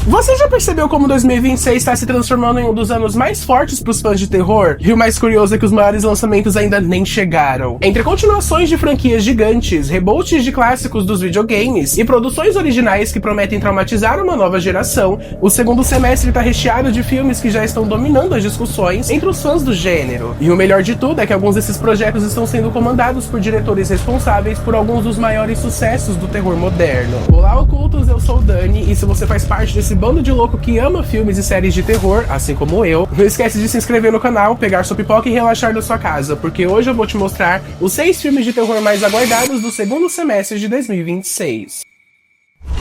Você já percebeu como 2026 está se transformando em um dos anos mais fortes para os fãs de terror? E o mais curioso é que os maiores lançamentos ainda nem chegaram. Entre continuações de franquias gigantes, reboots de clássicos dos videogames e produções originais que prometem traumatizar uma nova geração, o segundo semestre está recheado de filmes que já estão dominando as discussões entre os fãs do gênero. E o melhor de tudo é que alguns desses projetos estão sendo comandados por diretores responsáveis por alguns dos maiores sucessos do terror moderno. Olá, ocultos, eu sou o Dani, e se você faz parte desse bando de louco que ama filmes e séries de terror, assim como eu, não esquece de se inscrever no canal, pegar sua pipoca e relaxar da sua casa, porque hoje eu vou te mostrar os 6 filmes de terror mais aguardados do segundo semestre de 2026.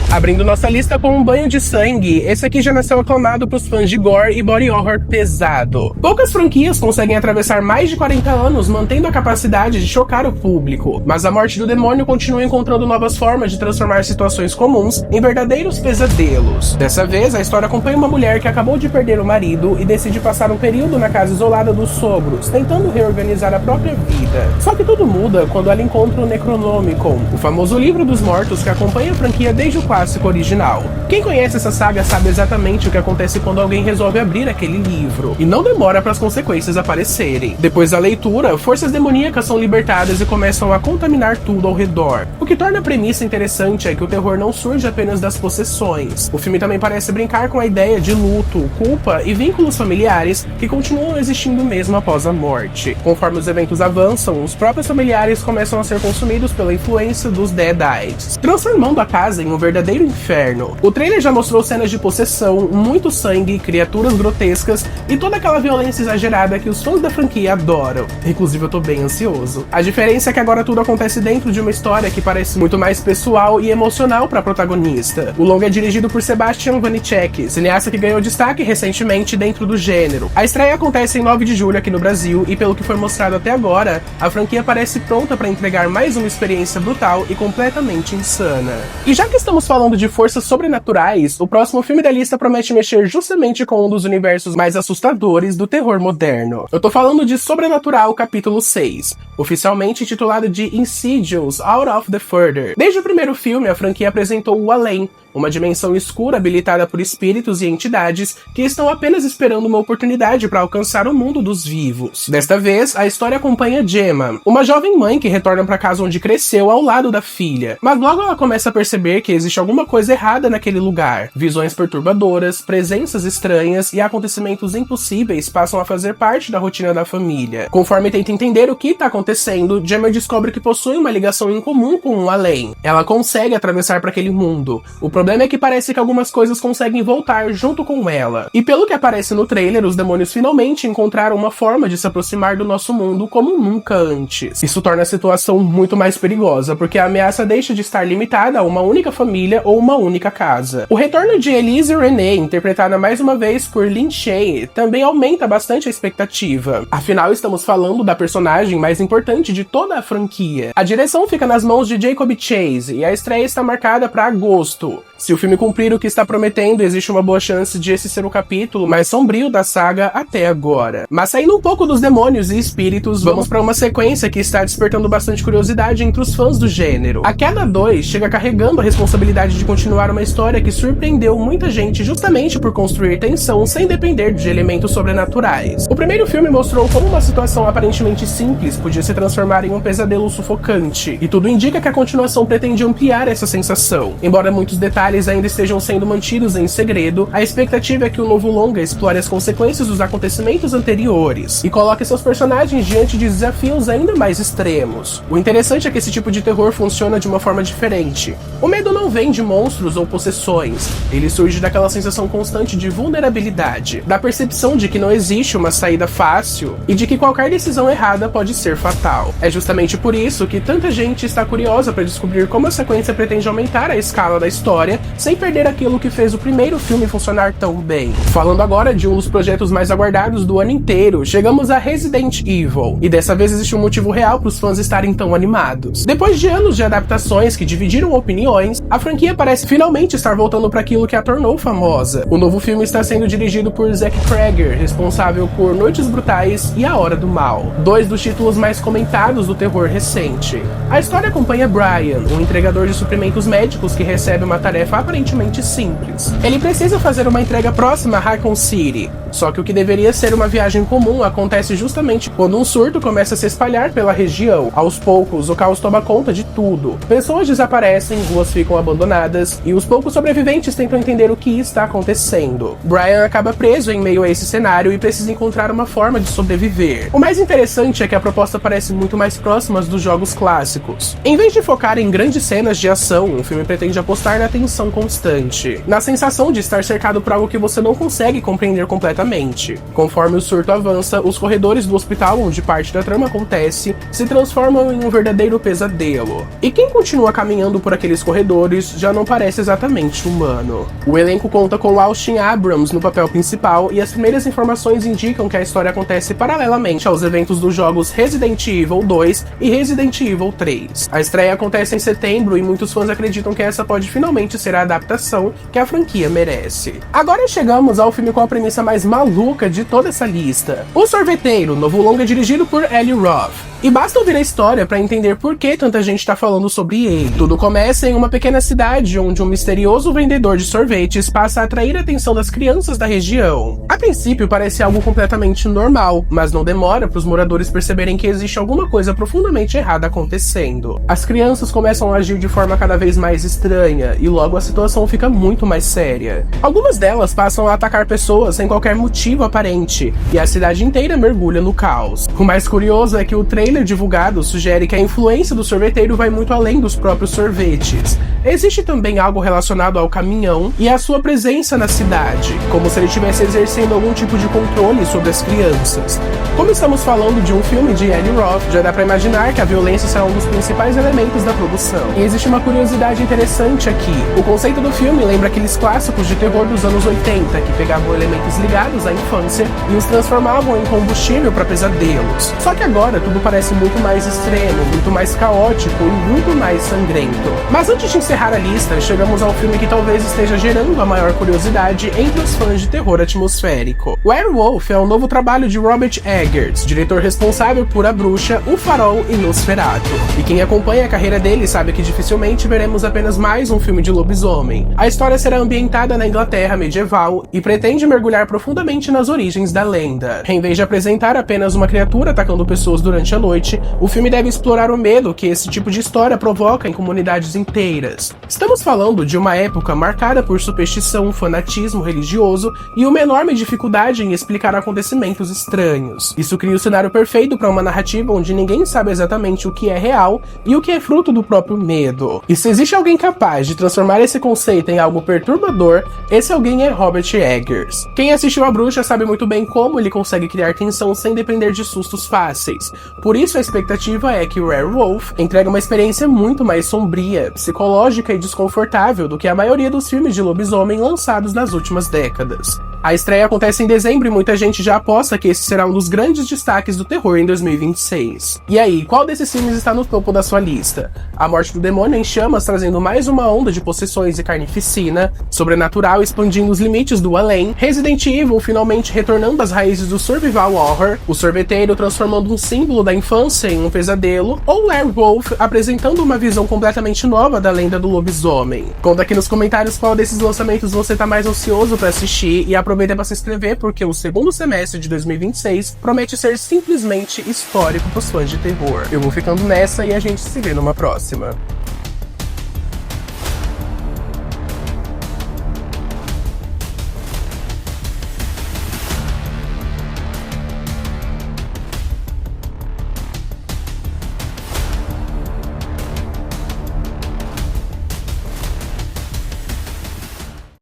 Abrindo nossa lista com um banho de sangue, esse aqui já nasceu aclamado pros fãs de gore e body horror pesado. Poucas franquias conseguem atravessar mais de 40 anos mantendo a capacidade de chocar o público, mas a morte do demônio continua encontrando novas formas de transformar situações comuns em verdadeiros pesadelos. Dessa vez, a história acompanha uma mulher que acabou de perder o marido e decide passar um período na casa isolada dos sogros, tentando reorganizar a própria vida. Só que tudo muda quando ela encontra o Necronomicon, o famoso livro dos mortos que acompanha a franquia desde o clássico original. Quem conhece essa saga sabe exatamente o que acontece quando alguém resolve abrir aquele livro, e não demora para as consequências aparecerem. Depois da leitura, forças demoníacas são libertadas e começam a contaminar tudo ao redor. O que torna a premissa interessante é que o terror não surge apenas das possessões. O filme também parece brincar com a ideia de luto, culpa e vínculos familiares que continuam existindo mesmo após a morte. Conforme os eventos avançam, os próprios familiares começam a ser consumidos pela influência dos Deadites, transformando a casa em um verdadeiro inferno. O trailer já mostrou cenas de possessão, muito sangue, criaturas grotescas e toda aquela violência exagerada que os fãs da franquia adoram. Inclusive eu tô bem ansioso. A diferença é que agora tudo acontece dentro de uma história que parece muito mais pessoal e emocional para a protagonista. O longa é dirigido por Sebastian Vanecek, cineasta que ganhou destaque recentemente dentro do gênero. A estreia acontece em 9 de julho aqui no Brasil e pelo que foi mostrado até agora, a franquia parece pronta para entregar mais uma experiência brutal e completamente insana. E já que estamos falando de forças sobrenaturais, o próximo filme da lista promete mexer justamente com um dos universos mais assustadores do terror moderno. Eu tô falando de Sobrenatural capítulo 6, oficialmente intitulado de Insidious Out of the Further. Desde o primeiro filme, a franquia apresentou o Além, uma dimensão escura habilitada por espíritos e entidades que estão apenas esperando uma oportunidade para alcançar o mundo dos vivos. Desta vez, a história acompanha Gemma, uma jovem mãe que retorna para casa onde cresceu ao lado da filha, mas logo ela começa a perceber que existe alguma coisa errada naquele lugar. Visões perturbadoras, presenças estranhas e acontecimentos impossíveis passam a fazer parte da rotina da família. Conforme tenta entender o que está acontecendo, Gemma descobre que possui uma ligação em comum com o além. Ela consegue atravessar para aquele mundo. O problema é que parece que algumas coisas conseguem voltar junto com ela. E pelo que aparece no trailer, os demônios finalmente encontraram uma forma de se aproximar do nosso mundo como nunca antes. Isso torna a situação muito mais perigosa, porque a ameaça deixa de estar limitada a uma única família ou uma única casa. O retorno de Elise Renee, interpretada mais uma vez por Lin Shaye, também aumenta bastante a expectativa. Afinal, estamos falando da personagem mais importante de toda a franquia. A direção fica nas mãos de Jacob Chase e a estreia está marcada para agosto. Se o filme cumprir o que está prometendo, existe uma boa chance de esse ser o capítulo mais sombrio da saga até agora. Mas saindo um pouco dos demônios e espíritos, vamos para uma sequência que está despertando bastante curiosidade entre os fãs do gênero. A Queda 2 chega carregando a responsabilidade de continuar uma história que surpreendeu muita gente justamente por construir tensão sem depender de elementos sobrenaturais. O primeiro filme mostrou como uma situação aparentemente simples podia se transformar em um pesadelo sufocante, e tudo indica que a continuação pretende ampliar essa sensação. Embora muitos detalhes ainda estejam sendo mantidos em segredo, a expectativa é que o novo longa explore as consequências dos acontecimentos anteriores e coloque seus personagens diante de desafios ainda mais extremos. O interessante é que esse tipo de terror funciona de uma forma diferente. O medo não vem de monstros ou possessões, ele surge daquela sensação constante de vulnerabilidade, da percepção de que não existe uma saída fácil e de que qualquer decisão errada pode ser fatal. É justamente por isso que tanta gente está curiosa para descobrir como a sequência pretende aumentar a escala da história sem perder aquilo que fez o primeiro filme funcionar tão bem. Falando agora de um dos projetos mais aguardados do ano inteiro, chegamos a Resident Evil, e dessa vez existe um motivo real para os fãs estarem tão animados. Depois de anos de adaptações que dividiram opiniões, a franquia parece finalmente estar voltando para aquilo que a tornou famosa. O novo filme está sendo dirigido por Zack Cregger, responsável por Noites Brutais e A Hora do Mal, dois dos títulos mais comentados do terror recente. A história acompanha Brian, um entregador de suprimentos médicos que recebe uma tarefa tarefa aparentemente simples. Ele precisa fazer uma entrega próxima a Raccoon City, só que o que deveria ser uma viagem comum acontece justamente quando um surto começa a se espalhar pela região. Aos poucos, o caos toma conta de tudo. Pessoas desaparecem, ruas ficam abandonadas, e os poucos sobreviventes tentam entender o que está acontecendo. Brian acaba preso em meio a esse cenário e precisa encontrar uma forma de sobreviver. O mais interessante é que a proposta parece muito mais próxima dos jogos clássicos. Em vez de focar em grandes cenas de ação, o filme pretende apostar na tensão constante, na sensação de estar cercado por algo que você não consegue compreender completamente. Conforme o surto avança, os corredores do hospital onde parte da trama acontece se transformam em um verdadeiro pesadelo. E quem continua caminhando por aqueles corredores já não parece exatamente humano. O elenco conta com Austin Abrams no papel principal e as primeiras informações indicam que a história acontece paralelamente aos eventos dos jogos Resident Evil 2 e Resident Evil 3. A estreia acontece em setembro e muitos fãs acreditam que essa pode finalmente ser a adaptação que a franquia merece. Agora chegamos ao filme com a premissa mais maluca de toda essa lista. O Sorveteiro, novo longa dirigido por Eli Roth. E basta ouvir a história para entender por que tanta gente tá falando sobre ele. Tudo começa em uma pequena cidade onde um misterioso vendedor de sorvetes passa a atrair a atenção das crianças da região. A princípio parece algo completamente normal, mas não demora para os moradores perceberem que existe alguma coisa profundamente errada acontecendo. As crianças começam a agir de forma cada vez mais estranha e logo a situação fica muito mais séria. Algumas delas passam a atacar pessoas sem qualquer motivo aparente e a cidade inteira mergulha no caos. O mais curioso é que o trailer divulgado sugere que a influência do sorveteiro vai muito além dos próprios sorvetes. Existe também algo relacionado ao caminhão e à sua presença na cidade, como se ele estivesse exercendo algum tipo de controle sobre as crianças. Como estamos falando de um filme de Eli Roth, já dá pra imaginar que a violência será um dos principais elementos da produção. E existe uma curiosidade interessante aqui. O conceito do filme lembra aqueles clássicos de terror dos anos 80, que pegavam elementos ligados à infância e os transformavam em combustível para pesadelos. Só que agora tudo parece muito mais extremo, muito mais caótico e muito mais sangrento. Mas antes de encerrar a lista, chegamos ao filme que talvez esteja gerando a maior curiosidade entre os fãs de terror atmosférico. Werewolf é um novo trabalho de Robert Eggers, diretor responsável por A Bruxa, O Farol e Nosferatu. E quem acompanha a carreira dele sabe que dificilmente veremos apenas mais um filme de lobisomem. A história será ambientada na Inglaterra medieval e pretende mergulhar profundamente nas origens da lenda. Em vez de apresentar apenas uma criatura atacando pessoas durante a noite, o filme deve explorar o medo que esse tipo de história provoca em comunidades inteiras. Estamos falando de uma época marcada por superstição, fanatismo religioso e uma enorme dificuldade em explicar acontecimentos estranhos. Isso cria o cenário perfeito para uma narrativa onde ninguém sabe exatamente o que é real e o que é fruto do próprio medo. E se existe alguém capaz de transformar esse conceito em algo perturbador, esse alguém é Robert Eggers. Quem assistiu A Bruxa sabe muito bem como ele consegue criar tensão sem depender de sustos fáceis. Por isso a expectativa é que Werewolf entregue uma experiência muito mais sombria, psicológica e desconfortável do que a maioria dos filmes de lobisomem lançados nas últimas décadas. A estreia acontece em dezembro e muita gente já aposta que esse será um dos grandes destaques do terror em 2026. E aí, qual desses filmes está no topo da sua lista? A Morte do Demônio em Chamas trazendo mais uma onda de possessões e carnificina, Sobrenatural expandindo os limites do além, Resident Evil finalmente retornando às raízes do survival horror, O Sorveteiro transformando um símbolo da infância em um pesadelo, ou Werewolf apresentando uma visão completamente nova da lenda do lobisomem. Conta aqui nos comentários qual desses lançamentos você tá mais ansioso para assistir e aproveita para se inscrever porque o segundo semestre de 2026 promete ser simplesmente histórico pros fãs de terror. Eu vou ficando nessa e a gente se vê numa próxima.